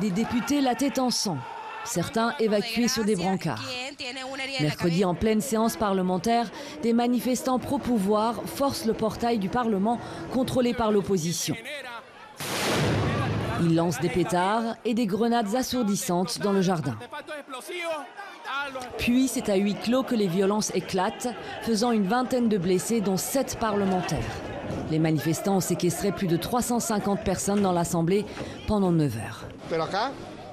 Des députés la tête en sang, certains évacués sur des brancards. Mercredi, en pleine séance parlementaire, des manifestants pro-pouvoir forcent le portail du Parlement contrôlé par l'opposition. Ils lancent des pétards et des grenades assourdissantes dans le jardin. Puis c'est à huis clos que les violences éclatent, faisant une vingtaine de blessés, dont 7 parlementaires. Les manifestants ont séquestré plus de 350 personnes dans l'Assemblée pendant 9 heures.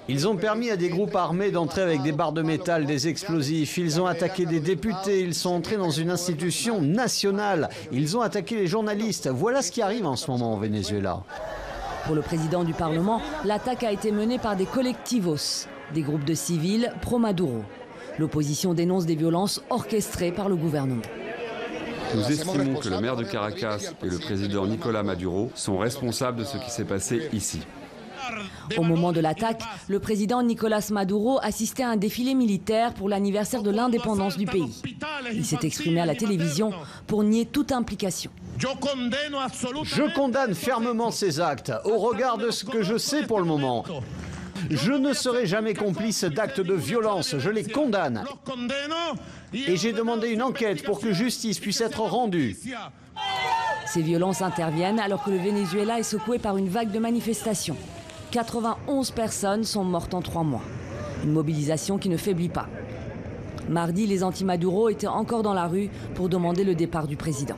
Ils ont permis à des groupes armés d'entrer avec des barres de métal, des explosifs. Ils ont attaqué des députés. Ils sont entrés dans une institution nationale. Ils ont attaqué les journalistes. Voilà ce qui arrive en ce moment au Venezuela. Pour le président du Parlement, l'attaque a été menée par des collectivos, des groupes de civils pro-Maduro. L'opposition dénonce des violences orchestrées par le gouvernement. Nous estimons que le maire de Caracas et le président Nicolás Maduro sont responsables de ce qui s'est passé ici. Au moment de l'attaque, le président Nicolás Maduro assistait à un défilé militaire pour l'anniversaire de l'indépendance du pays. Il s'est exprimé à la télévision pour nier toute implication. Je condamne fermement ces actes, au regard de ce que je sais pour le moment. Je ne serai jamais complice d'actes de violence, je les condamne. Et j'ai demandé une enquête pour que justice puisse être rendue. Ces violences interviennent alors que le Venezuela est secoué par une vague de manifestations. 91 personnes sont mortes en 3 mois. Une mobilisation qui ne faiblit pas. Mardi, les anti-Maduro étaient encore dans la rue pour demander le départ du président.